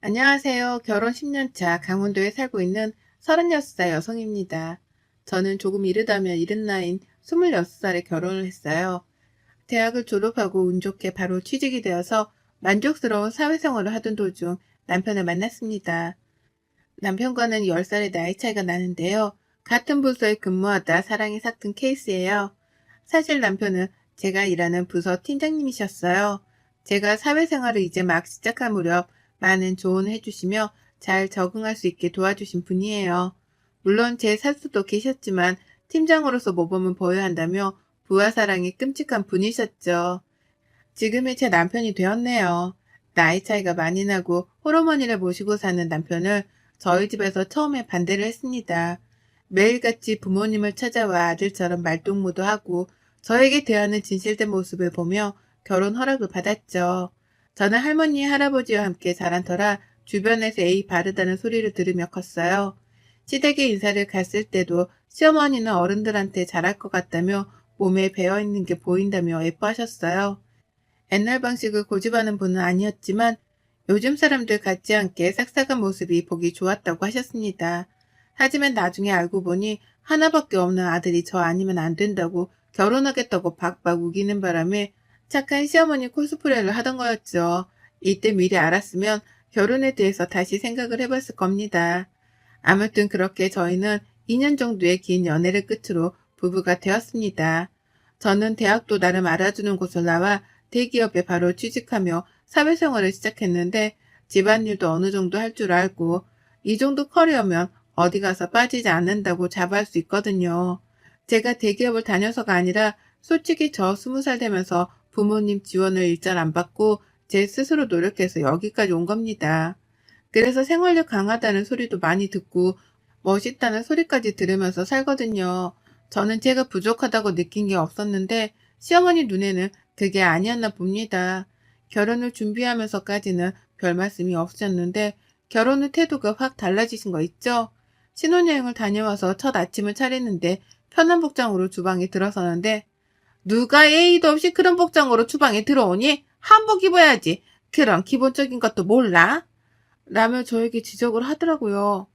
안녕하세요. 결혼 10년 차 강원도에 살고 있는 36살 여성입니다. 저는 조금 이르다면 이른 나이인 26살에 결혼을 했어요. 대학을 졸업하고 운 좋게 바로 취직이 되어서 만족스러운 사회생활을 하던 도중 남편을 만났습니다. 남편과는 10살의 나이 차이가 나는데요. 같은 부서에 근무하다 사랑이 삭힌 케이스예요. 사실 남편은 제가 일하는 부서 팀장님이셨어요. 제가 사회생활을 이제 막 시작할 무렵 많은 조언을 해주시며 잘 적응할 수 있게 도와주신 분이에요. 물론 제 사수도 계셨지만 팀장으로서 모범을 보여야 한다며 부하 사랑이 끔찍한 분이셨죠. 지금의 제 남편이 되었네요. 나이 차이가 많이 나고 호르몬이를 모시고 사는 남편을 저희 집에서 처음에 반대를 했습니다. 매일같이 부모님을 찾아와 아들처럼 말동무도 하고 저에게 대하는 진실된 모습을 보며 결혼 허락을 받았죠. 저는 할머니, 할아버지와 함께 자란 터라 주변에서 예의 바르다는 소리를 들으며 컸어요. 시댁에 인사를 갔을 때도 시어머니는 어른들한테 잘할 것 같다며 몸에 배어있는 게 보인다며 예뻐하셨어요. 옛날 방식을 고집하는 분은 아니었지만 요즘 사람들 같지 않게 싹싹한 모습이 보기 좋았다고 하셨습니다. 하지만 나중에 알고 보니 하나밖에 없는 아들이 저 아니면 안 된다고 결혼하겠다고 박박 우기는 바람에 착한 시어머니 코스프레를 하던 거였죠. 이때 미리 알았으면 결혼에 대해서 다시 생각을 해봤을 겁니다. 아무튼 그렇게 저희는 2년 정도의 긴 연애를 끝으로 부부가 되었습니다. 저는 대학도 나름 알아주는 곳을 나와 대기업에 바로 취직하며 사회생활을 시작했는데 집안일도 어느 정도 할 줄 알고 이 정도 커리어면 어디 가서 빠지지 않는다고 자부할 수 있거든요. 제가 대기업을 다녀서가 아니라 솔직히 저 20살 되면서 부모님 지원을 일절 안 받고 제 스스로 노력해서 여기까지 온 겁니다. 그래서 생활력 강하다는 소리도 많이 듣고 멋있다는 소리까지 들으면서 살거든요. 저는 제가 부족하다고 느낀 게 없었는데 시어머니 눈에는 그게 아니었나 봅니다. 결혼을 준비하면서까지는 별 말씀이 없으셨는데 결혼 후 태도가 확 달라지신 거 있죠? 신혼여행을 다녀와서 첫 아침을 차리는데 편한 복장으로 주방에 들어서는데 누가 예의도 없이 그런 복장으로 주방에 들어오니? 한복 입어야지. 그런 기본적인 것도 몰라? 라며 저에게 지적을 하더라고요.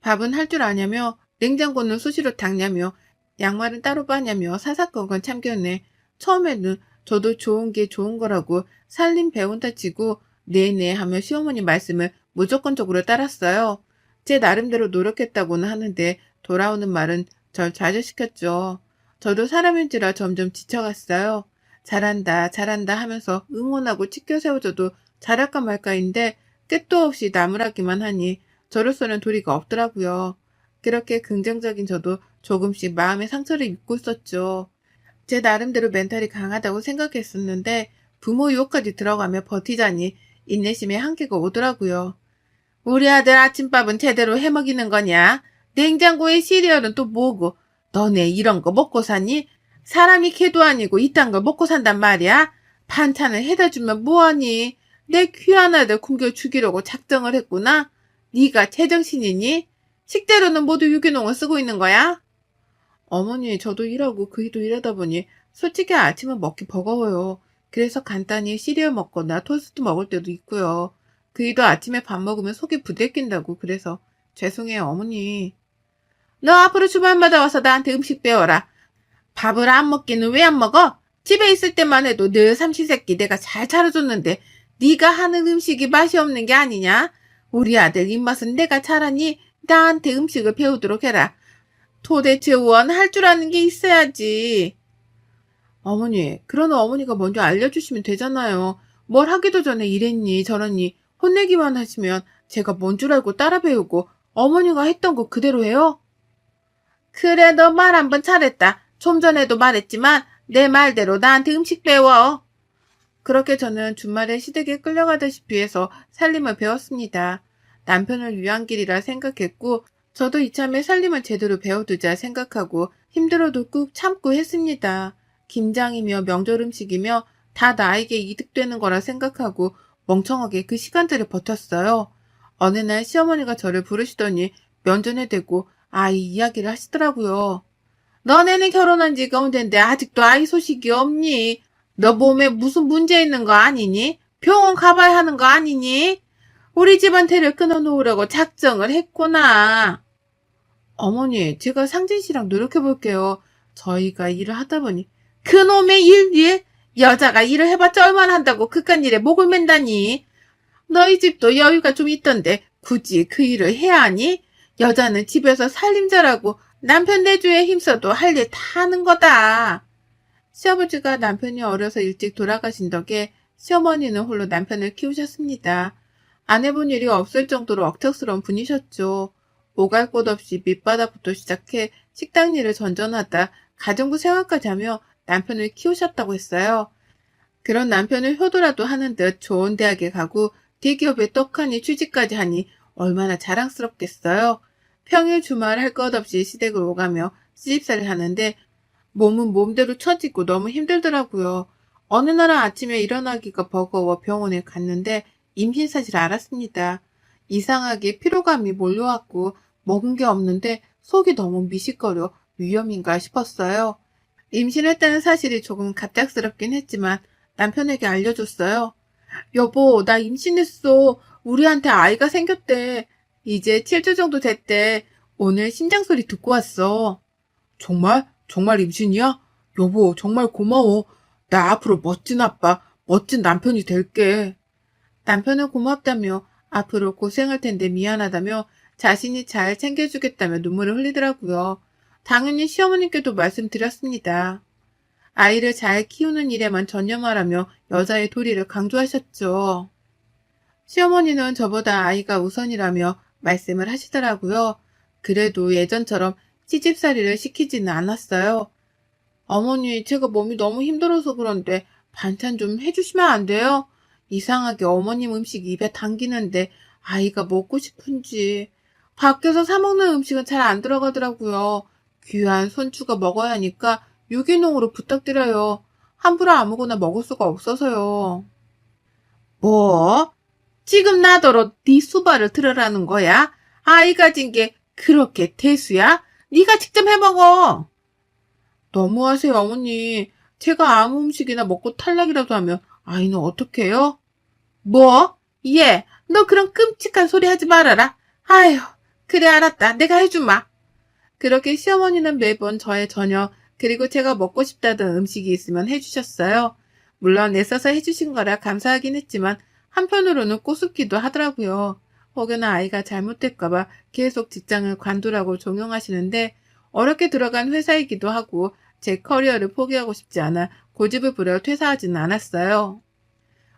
밥은 할 줄 아냐며 냉장고는 수시로 닦냐며 양말은 따로 빠냐며 사사건건 참견해. 처음에는 저도 좋은 게 좋은 거라고 살림 배운다 치고 네네 하며 시어머니 말씀을 무조건적으로 따랐어요. 제 나름대로 노력했다고는 하는데 돌아오는 말은 절 좌절시켰죠. 저도 사람인지라 점점 지쳐갔어요. 잘한다 잘한다 하면서 응원하고 치켜 세워줘도 잘할까 말까인데 끝도 없이 나무라기만 하니 저로서는 도리가 없더라고요. 그렇게 긍정적인 저도 조금씩 마음의 상처를 입고 있었죠. 제 나름대로 멘탈이 강하다고 생각했었는데 부모 유혹까지 들어가며 버티자니 인내심의 한계가 오더라고요. 우리 아들 아침밥은 제대로 해먹이는 거냐? 냉장고에 시리얼은 또 뭐고? 너네 이런 거 먹고 사니? 사람이 개도 아니고 이딴 걸 먹고 산단 말이야? 반찬을 해다 주면 뭐하니? 내 귀한 아들 굶겨 죽이려고 작정을 했구나? 네가 제정신이니? 식재료는 모두 유기농을 쓰고 있는 거야? 어머니, 저도 일하고 그이도 일하다 보니 솔직히 아침은 먹기 버거워요. 그래서 간단히 시리얼 먹거나 토스트 먹을 때도 있고요. 그이도 아침에 밥 먹으면 속이 부대낀다고 그래서 죄송해요, 어머니. 너 앞으로 주말마다 와서 나한테 음식 배워라. 밥을 안 먹기는 왜 안 먹어? 집에 있을 때만 해도 늘 삼시세끼 내가 잘 차려줬는데 네가 하는 음식이 맛이 없는 게 아니냐? 우리 아들 입맛은 내가 잘하니 나한테 음식을 배우도록 해라. 도대체 원 할 줄 아는 게 있어야지. 어머니, 그러는 어머니가 먼저 알려주시면 되잖아요. 뭘 하기도 전에 이랬니 저랬니 혼내기만 하시면 제가 뭔 줄 알고 따라 배우고 어머니가 했던 거 그대로 해요? 그래, 너 말 한 번 잘했다. 좀 전에도 말했지만 내 말대로 나한테 음식 배워. 그렇게 저는 주말에 시댁에 끌려가다시피 해서 살림을 배웠습니다. 남편을 위한 길이라 생각했고 저도 이참에 살림을 제대로 배워두자 생각하고 힘들어도 꾹 참고 했습니다. 김장이며 명절 음식이며 다 나에게 이득되는 거라 생각하고 멍청하게 그 시간들을 버텼어요. 어느 날 시어머니가 저를 부르시더니 면전에 대고 아이 이야기를 하시더라고요. 너네는 결혼한 지가 언젠데 아직도 아이 소식이 없니? 너 몸에 무슨 문제 있는 거 아니니? 병원 가봐야 하는 거 아니니? 우리 집안테를 끊어놓으려고 작정을 했구나. 어머니, 제가 상진 씨랑 노력해볼게요. 저희가 일을 하다 보니. 그놈의 일? 여자가 일을 해봤자 얼마나 한다고 그깟 일에 목을 맨다니. 너희 집도 여유가 좀 있던데 굳이 그 일을 해야 하니? 여자는 집에서 살림잘하고 남편 내조에 힘써도 할 일 다 하는 거다. 시아버지가 남편이 어려서 일찍 돌아가신 덕에 시어머니는 홀로 남편을 키우셨습니다. 안 해본 일이 없을 정도로 억척스러운 분이셨죠. 오갈 곳 없이 밑바닥부터 시작해 식당 일을 전전하다 가정부 생활까지 하며 남편을 키우셨다고 했어요. 그런 남편을 효도라도 하는 듯 좋은 대학에 가고 대기업에 떡하니 취직까지 하니 얼마나 자랑스럽겠어요. 평일 주말 할 것 없이 시댁을 오가며 시집살이를 하는데 몸은 몸대로 처지고 너무 힘들더라고요. 어느 날 아침에 일어나기가 버거워 병원에 갔는데 임신 사실을 알았습니다. 이상하게 피로감이 몰려왔고 먹은 게 없는데 속이 너무 미식거려 위험인가 싶었어요. 임신했다는 사실이 조금 갑작스럽긴 했지만 남편에게 알려줬어요. 여보, 나 임신했어. 우리한테 아이가 생겼대. 이제 7주 정도 됐대. 오늘 심장 소리 듣고 왔어. 정말? 정말 임신이야? 여보, 정말 고마워. 나 앞으로 멋진 아빠, 멋진 남편이 될게. 남편은 고맙다며 앞으로 고생할 텐데 미안하다며 자신이 잘 챙겨주겠다며 눈물을 흘리더라고요. 당연히 시어머님께도 말씀드렸습니다. 아이를 잘 키우는 일에만 전념하라며 여자의 도리를 강조하셨죠. 시어머니는 저보다 아이가 우선이라며 말씀을 하시더라고요. 그래도 예전처럼 시집살이를 시키지는 않았어요. 어머니, 제가 몸이 너무 힘들어서 그런데 반찬 좀 해주시면 안 돼요? 이상하게 어머님 음식 입에 당기는데 아이가 먹고 싶은지. 밖에서 사 먹는 음식은 잘 안 들어가더라고요. 귀한 손주가 먹어야 하니까 유기농으로 부탁드려요. 함부로 아무거나 먹을 수가 없어서요. 뭐? 지금 나더러 네 수발을 들으라는 거야? 아이 가진 게 그렇게 대수야? 네가 직접 해먹어. 너무하세요, 어머니. 제가 아무 음식이나 먹고 탈락이라도 하면 아이는 어떡해요? 뭐? 얘, 너 그런 끔찍한 소리 하지 말아라. 아휴, 그래 알았다. 내가 해주마. 그렇게 시어머니는 매번 저의 저녁, 그리고 제가 먹고 싶다던 음식이 있으면 해주셨어요. 물론 애써서 해주신 거라 감사하긴 했지만 한편으로는 꼬숩기도 하더라고요. 혹여나 아이가 잘못될까봐 계속 직장을 관두라고 종용하시는데 어렵게 들어간 회사이기도 하고 제 커리어를 포기하고 싶지 않아 고집을 부려 퇴사하지는 않았어요.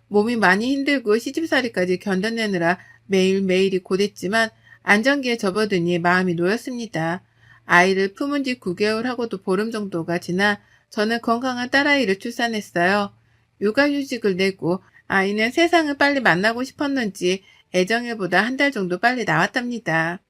몸이 많이 힘들고 시집살이까지 견뎌내느라 매일매일이 고됐지만 안정기에 접어드니 마음이 놓였습니다. 아이를 품은 지 9개월 하고도 보름 정도가 지나 저는 건강한 딸아이를 출산했어요. 육아휴직을 내고 아이는 세상을 빨리 만나고 싶었는지 애정일보다 한 달 정도 빨리 나왔답니다.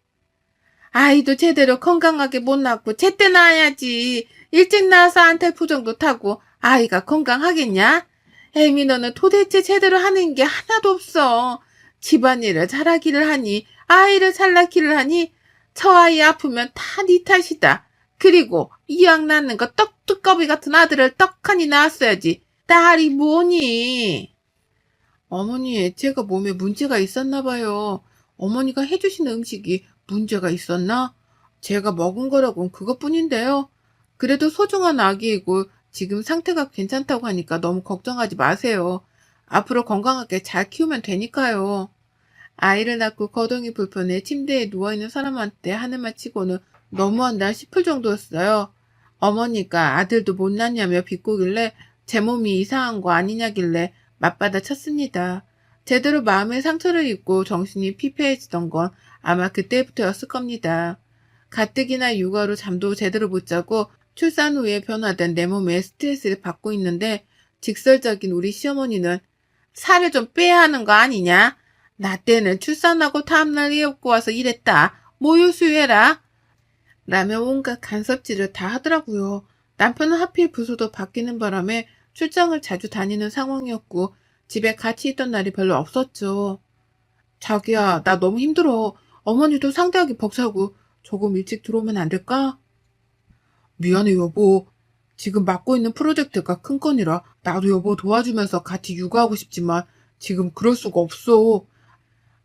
아이도 제대로 건강하게 못 낳고 제때 낳아야지. 일찍 낳아서 안탈 정도 타고 아이가 건강하겠냐? 애미 너는 도대체 제대로 하는 게 하나도 없어. 집안일을 잘하기를 하니 아이를 잘 낳기를 하니 저 아이 아프면 다 네 탓이다. 그리고 이왕 낳는 거 떡두꺼비 같은 아들을 떡하니 낳았어야지. 딸이 뭐니? 어머니, 제가 몸에 문제가 있었나 봐요. 어머니가 해주시는 음식이 문제가 있었나? 제가 먹은 거라곤 그것뿐인데요. 그래도 소중한 아기이고 지금 상태가 괜찮다고 하니까 너무 걱정하지 마세요. 앞으로 건강하게 잘 키우면 되니까요. 아이를 낳고 거동이 불편해 침대에 누워있는 사람한테 하는 말 치고는 너무한다 싶을 정도였어요. 어머니가 아들도 못 낳냐며 비꼬길래 제 몸이 이상한 거 아니냐길래 맞받아 쳤습니다. 제대로 마음의 상처를 입고 정신이 피폐해지던 건 아마 그때부터였을 겁니다. 가뜩이나 육아로 잠도 제대로 못 자고 출산 후에 변화된 내 몸에 스트레스를 받고 있는데 직설적인 우리 시어머니는 살을 좀 빼야 하는 거 아니냐? 나 때는 출산하고 다음날 애 업고 와서 일했다. 모유 수유해라. 라며 온갖 간섭질을 다 하더라고요. 남편은 하필 부서도 바뀌는 바람에 출장을 자주 다니는 상황이었고 집에 같이 있던 날이 별로 없었죠. 자기야, 나 너무 힘들어. 어머니도 상대하기 벅차고 조금 일찍 들어오면 안 될까? 미안해 여보. 지금 맡고 있는 프로젝트가 큰 건이라 나도 여보 도와주면서 같이 육아하고 싶지만 지금 그럴 수가 없어.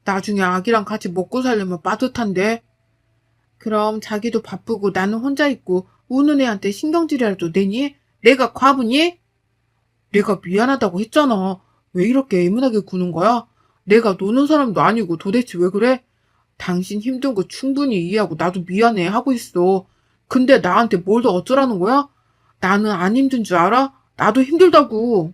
나중에 아기랑 같이 먹고 살려면 빠듯한데. 그럼 자기도 바쁘고 나는 혼자 있고 우는 애한테 신경질이라도 내니? 내가 과부니? 내가 미안하다고 했잖아. 왜 이렇게 애문하게 구는 거야? 내가 노는 사람도 아니고 도대체 왜 그래? 당신 힘든 거 충분히 이해하고 나도 미안해 하고 있어. 근데 나한테 뭘 더 어쩌라는 거야? 나는 안 힘든 줄 알아? 나도 힘들다고.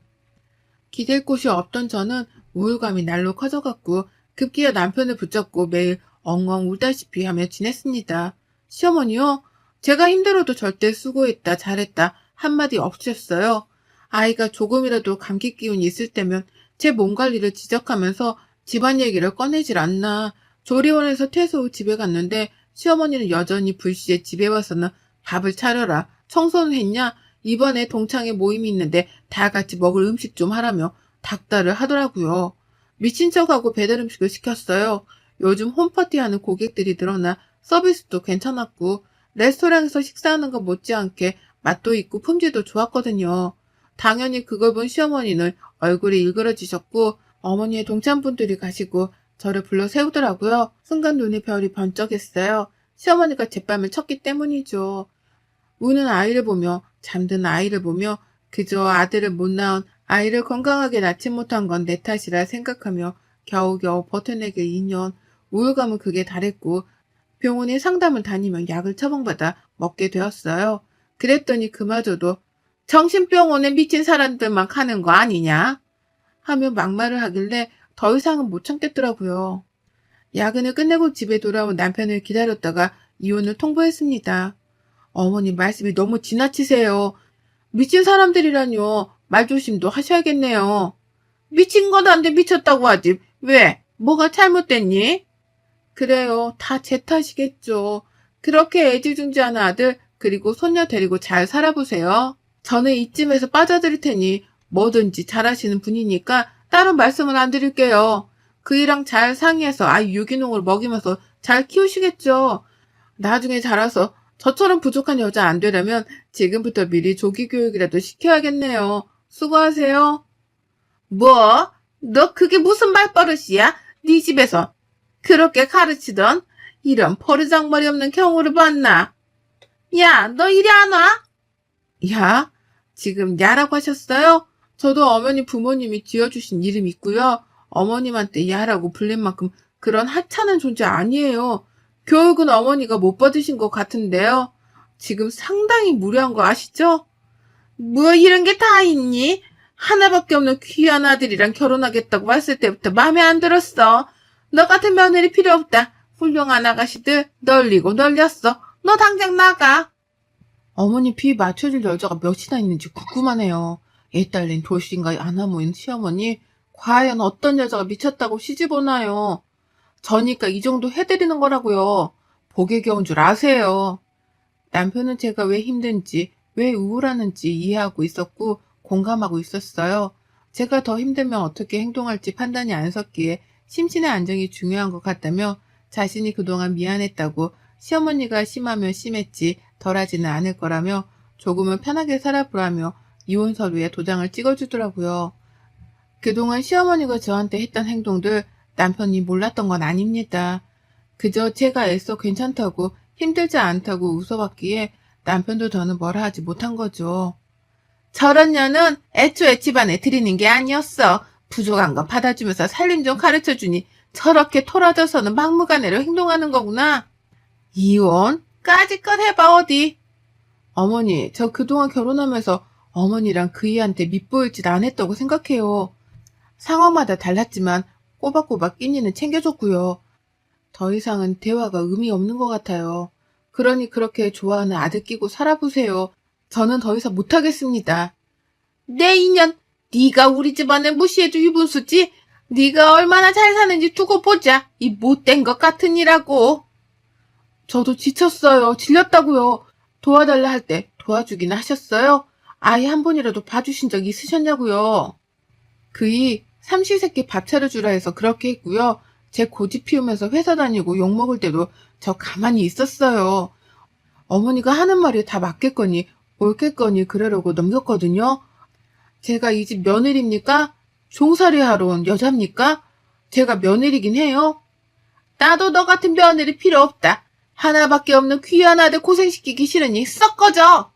기댈 곳이 없던 저는 우울감이 날로 커져갔고 급기야 남편을 붙잡고 매일 엉엉 울다시피 하며 지냈습니다. 시어머니요? 제가 힘들어도 절대 수고했다, 잘했다 한마디 없으셨어요. 아이가 조금이라도 감기 기운이 있을 때면 제 몸 관리를 지적하면서 집안 얘기를 꺼내질 않나. 조리원에서 퇴소 후 집에 갔는데 시어머니는 여전히 불시에 집에 와서는 밥을 차려라, 청소는 했냐, 이번에 동창회 모임이 있는데 다 같이 먹을 음식 좀 하라며 닥달을 하더라고요. 미친 척하고 배달 음식을 시켰어요. 요즘 홈파티하는 고객들이 늘어나 서비스도 괜찮았고 레스토랑에서 식사하는 것 못지않게 맛도 있고 품질도 좋았거든요. 당연히 그걸 본 시어머니는 얼굴이 일그러지셨고 어머니의 동창분들이 가시고 저를 불러 세우더라고요. 순간 눈에 별이 번쩍했어요. 시어머니가 제 뺨을 쳤기 때문이죠. 우는 아이를 보며 잠든 아이를 보며 그저 아들을 못 낳은 아이를 건강하게 낳지 못한 건 내 탓이라 생각하며 겨우겨우 버텨내길 2년. 우울감은 극에 달했고 병원에 상담을 다니며 약을 처방받아 먹게 되었어요. 그랬더니 그마저도 정신병원에 미친 사람들만 가는 거 아니냐? 하며 막말을 하길래 더 이상은 못 참겠더라고요. 야근을 끝내고 집에 돌아온 남편을 기다렸다가 이혼을 통보했습니다. 어머니 말씀이 너무 지나치세요. 미친 사람들이라뇨. 말조심도 하셔야겠네요. 미친 건 안 돼 미쳤다고 하지. 왜? 뭐가 잘못됐니? 그래요. 다 제 탓이겠죠. 그렇게 애지중지하는 아들 그리고 손녀 데리고 잘 살아보세요. 저는 이쯤에서 빠져드릴 테니 뭐든지 잘하시는 분이니까 따로 말씀은 안 드릴게요. 그이랑 잘 상의해서 아이 유기농을 먹이면서 잘 키우시겠죠. 나중에 자라서 저처럼 부족한 여자 안 되려면 지금부터 미리 조기 교육이라도 시켜야겠네요. 수고하세요. 뭐? 너 그게 무슨 말버릇이야? 네 집에서 그렇게 가르치던 이런 버르장머리 없는 경우를 봤나? 야, 너 이리 안 와? 야? 지금 야라고 하셨어요? 저도 어머니 부모님이 지어주신 이름 있고요. 어머님한테 야라고 불릴 만큼 그런 하찮은 존재 아니에요. 교육은 어머니가 못 받으신 것 같은데요. 지금 상당히 무례한 거 아시죠? 뭐 이런 게 다 있니? 하나밖에 없는 귀한 아들이랑 결혼하겠다고 했을 때부터 마음에 안 들었어. 너 같은 며느리 필요 없다. 훌륭한 아가씨들 널리고 널렸어. 너 당장 나가. 어머니 비위 맞춰줄 여자가 몇이나 있는지 궁금하네요. 애딸린 돌싱과 아나모인 시어머니, 과연 어떤 여자가 미쳤다고 시집 오나요? 저니까 이 정도 해드리는 거라고요. 복에 겨운 줄 아세요. 남편은 제가 왜 힘든지, 왜 우울하는지 이해하고 있었고 공감하고 있었어요. 제가 더 힘들면 어떻게 행동할지 판단이 안 섰기에 심신의 안정이 중요한 것 같다며 자신이 그동안 미안했다고 시어머니가 심하면 심했지 덜하지는 않을 거라며 조금은 편하게 살아보라며 이혼 서류에 도장을 찍어주더라고요. 그동안 시어머니가 저한테 했던 행동들 남편이 몰랐던 건 아닙니다. 그저 제가 애써 괜찮다고 힘들지 않다고 웃어봤기에 남편도 저는 뭐라 하지 못한 거죠. 저런 년은 애초에 집안에 들이는 게 아니었어. 부족한 거 받아주면서 살림 좀 가르쳐주니 저렇게 토라져서는 막무가내로 행동하는 거구나. 이혼? 까짓것 해봐 어디. 어머니, 저 그동안 결혼하면서 어머니랑 그이한테 밉보일 짓 안 했다고 생각해요. 상황마다 달랐지만 꼬박꼬박 끼니는 챙겨줬고요. 더 이상은 대화가 의미 없는 것 같아요. 그러니 그렇게 좋아하는 아들 끼고 살아보세요. 저는 더 이상 못하겠습니다. 내 인연, 네가 우리 집안을 무시해도 유분수지? 네가 얼마나 잘 사는지 두고 보자. 이 못된 것 같으니라고. 저도 지쳤어요. 질렸다고요. 도와달라 할 때 도와주기는 하셨어요? 아이 한 번이라도 봐주신 적 있으셨냐고요. 그이 삼시세끼 밥 차려주라 해서 그렇게 했고요. 제 고집 피우면서 회사 다니고 욕먹을 때도 저 가만히 있었어요. 어머니가 하는 말이 다 맞겠거니 옳겠거니 그러려고 넘겼거든요. 제가 이 집 며느리입니까? 종살이 하러 온 여자입니까? 제가 며느리긴 해요. 나도 너 같은 며느리 필요 없다. 하나밖에 없는 귀한 아들 고생시키기 싫으니 썩 꺼져.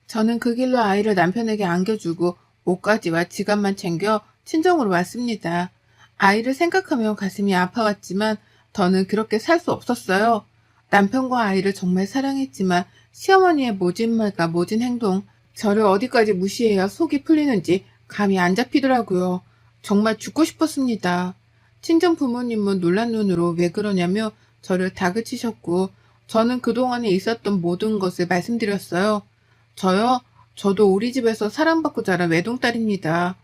저는 그 길로 아이를 남편에게 안겨주고 옷가지와 지갑만 챙겨 친정으로 왔습니다. 아이를 생각하며 가슴이 아파왔지만 더는 그렇게 살 수 없었어요. 남편과 아이를 정말 사랑했지만 시어머니의 모진 말과 모진 행동, 저를 어디까지 무시해야 속이 풀리는지 감이 안 잡히더라고요. 정말 죽고 싶었습니다. 친정 부모님은 놀란 눈으로 왜 그러냐며 저를 다그치셨고 저는 그동안에 있었던 모든 것을 말씀드렸어요. 저요? 저도 우리 집에서 사랑받고 자란 외동딸입니다.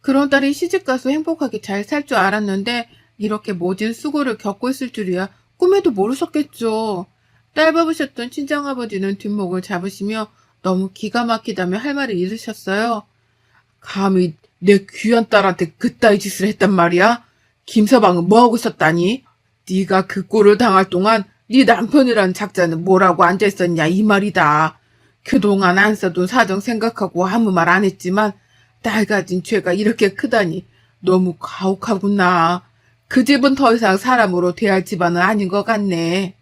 그런 딸이 시집가서 행복하게 잘 살 줄 알았는데 이렇게 모진 수고를 겪고 있을 줄이야 꿈에도 모르셨겠죠. 딸 bab으셨던 친정아버지는 뒷목을 잡으시며 너무 기가 막히다며 할 말을 잃으셨어요. 감히 내 귀한 딸한테 그따위 짓을 했단 말이야? 김서방은 뭐하고 있었다니? 네가 그 꼴을 당할 동안 네 남편이라는 작자는 뭐라고 앉아있었냐 이 말이다. 그동안 안 써둔 사정 생각하고 아무 말 안 했지만 딸 가진 죄가 이렇게 크다니 너무 가혹하구나. 그 집은 더 이상 사람으로 대할 집안은 아닌 것 같네.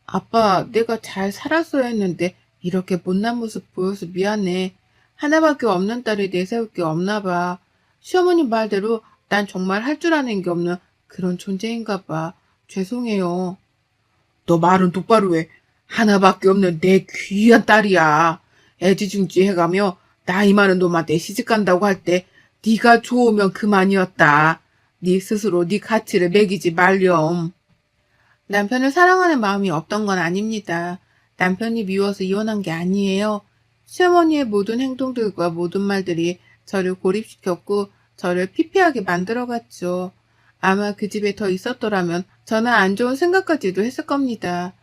아빠, 내가 잘 살았어야 했는데 이렇게 못난 모습 보여서 미안해. 하나밖에 없는 딸이 내세울 게 없나 봐. 시어머님 말대로 난 정말 할 줄 아는 게 없는 그런 존재인가 봐. 죄송해요. 너 말은 똑바로 해. 하나밖에 없는 내 귀한 딸이야. 애지중지 해가며 나이 많은 놈한테 시집간다고 할 때 네가 좋으면 그만이었다. 네 스스로 네 가치를 매기지 말렴. 남편을 사랑하는 마음이 없던 건 아닙니다. 남편이 미워서 이혼한 게 아니에요. 시어머니의 모든 행동들과 모든 말들이 저를 고립시켰고 저를 피폐하게 만들어갔죠. 아마 그 집에 더 있었더라면 저는 안 좋은 생각까지도 했을 겁니다.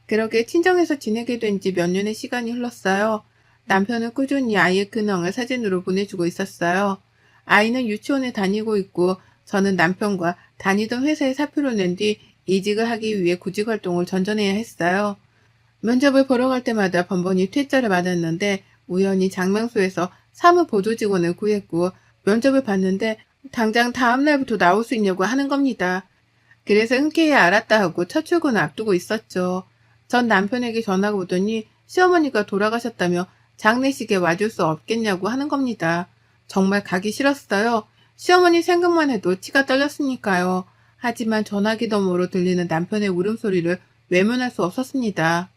그렇게 친정에서 지내게 된 지 몇 년의 시간이 흘렀어요. 남편은 꾸준히 아이의 근황을 사진으로 보내주고 있었어요. 아이는 유치원에 다니고 있고 저는 남편과 다니던 회사에 사표를 낸 뒤 이직을 하기 위해 구직 활동을 전전해야 했어요. 면접을 보러 갈 때마다 번번이 퇴짜를 맞았는데 우연히 장명소에서 사무보조 직원을 구했고 면접을 봤는데 당장 다음 날부터 나올 수 있냐고 하는 겁니다. 그래서 흔쾌히 알았다 하고 첫 출근을 앞두고 있었죠. 전 남편에게 전화가 오더니 시어머니가 돌아가셨다며 장례식에 와줄 수 없겠냐고 하는 겁니다. 정말 가기 싫었어요. 시어머니 생각만 해도 치가 떨렸으니까요. 하지만 전화기 너머로 들리는 남편의 울음소리를 외면할 수 없었습니다.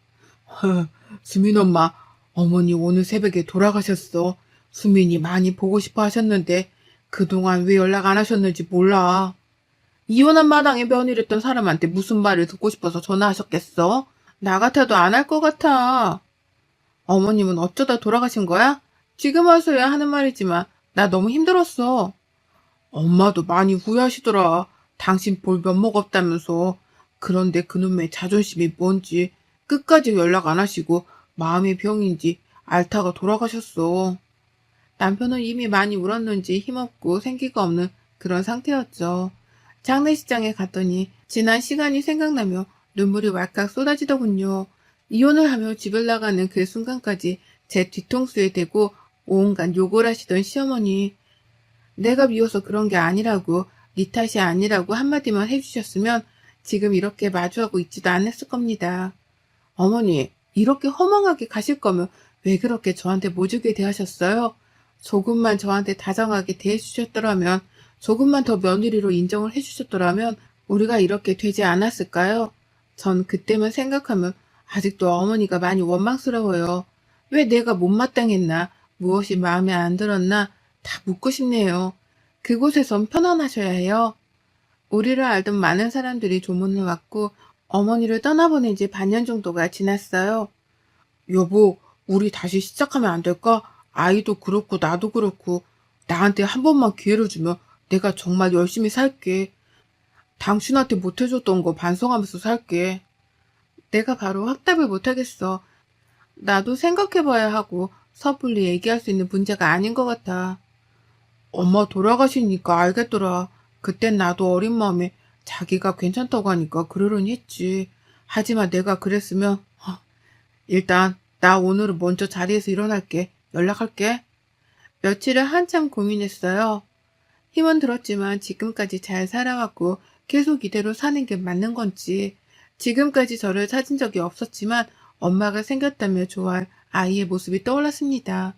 수민 엄마, 어머니 오늘 새벽에 돌아가셨어. 수민이 많이 보고 싶어 하셨는데 그동안 왜 연락 안 하셨는지 몰라. 이혼한 마당에 며느리랬던 사람한테 무슨 말을 듣고 싶어서 전화하셨겠어? 나 같아도 안 할 것 같아. 어머님은 어쩌다 돌아가신 거야? 지금 와서야 하는 말이지만 나 너무 힘들었어. 엄마도 많이 후회하시더라. 당신 볼 면목 없다면서. 그런데 그놈의 자존심이 뭔지 끝까지 연락 안 하시고 마음의 병인지 앓다가 돌아가셨어. 남편은 이미 많이 울었는지 힘없고 생기가 없는 그런 상태였죠. 장례식장에 갔더니 지난 시간이 생각나며 눈물이 왈칵 쏟아지더군요. 이혼을 하며 집을 나가는 그 순간까지 제 뒤통수에 대고 온갖 욕을 하시던 시어머니. 내가 미워서 그런 게 아니라고, 네 탓이 아니라고 한마디만 해주셨으면 지금 이렇게 마주하고 있지도 않았을 겁니다. 어머니, 이렇게 허망하게 가실 거면 왜 그렇게 저한테 모질게 대하셨어요? 조금만 저한테 다정하게 대해주셨더라면, 조금만 더 며느리로 인정을 해주셨더라면 우리가 이렇게 되지 않았을까요? 전 그때만 생각하면 아직도 어머니가 많이 원망스러워요. 왜 내가 못마땅했나, 무엇이 마음에 안 들었나 다 묻고 싶네요. 그곳에선 편안하셔야 해요. 우리를 알던 많은 사람들이 조문을 왔고 어머니를 떠나보낸 지 반년 정도가 지났어요. 여보, 우리 다시 시작하면 안 될까? 아이도 그렇고 나도 그렇고 나한테 한 번만 기회를 주면 내가 정말 열심히 살게. 당신한테 못해줬던 거 반성하면서 살게. 내가 바로 확답을 못하겠어. 나도 생각해봐야 하고 섣불리 얘기할 수 있는 문제가 아닌 것 같아. 엄마 돌아가시니까 알겠더라. 그땐 나도 어린 마음에 자기가 괜찮다고 하니까 그러려니 했지. 하지만 내가 그랬으면 일단 나 오늘은 먼저 자리에서 일어날게. 연락할게. 며칠을 한참 고민했어요. 힘은 들었지만 지금까지 잘 살아왔고 계속 이대로 사는 게 맞는 건지, 지금까지 저를 찾은 적이 없었지만 엄마가 생겼다며 좋아할 아이의 모습이 떠올랐습니다.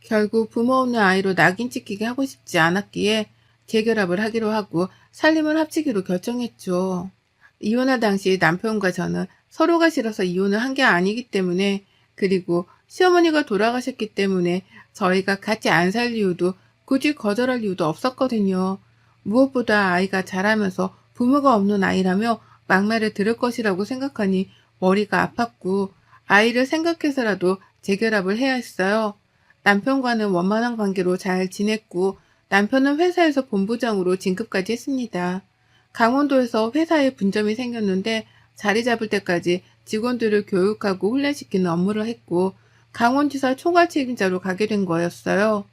결국 부모 없는 아이로 낙인 찍히게 하고 싶지 않았기에 재결합을 하기로 하고 살림을 합치기로 결정했죠. 이혼할 당시 남편과 저는 서로가 싫어서 이혼을 한 게 아니기 때문에, 그리고 시어머니가 돌아가셨기 때문에 저희가 같이 안 살 이유도, 굳이 거절할 이유도 없었거든요. 무엇보다 아이가 자라면서 부모가 없는 아이라며 막말을 들을 것이라고 생각하니 머리가 아팠고, 아이를 생각해서라도 재결합을 해야 했어요. 남편과는 원만한 관계로 잘 지냈고, 남편은 회사에서 본부장으로 진급까지 했습니다. 강원도에서 회사에 분점이 생겼는데 자리 잡을 때까지 직원들을 교육하고 훈련시키는 업무를 했고, 강원지사 총괄 책임자로 가게 된 거였어요.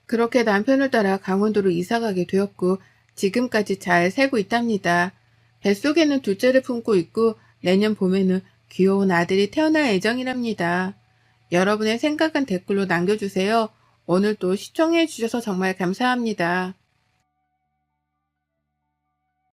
그렇게 남편을 따라 강원도로 이사 가게 되었고, 지금까지 잘 살고 있답니다. 뱃속에는 둘째를 품고 있고, 내년 봄에는 귀여운 아들이 태어날 예정이랍니다. 여러분의 생각은 댓글로 남겨주세요. 오늘도 시청해 주셔서 정말 감사합니다.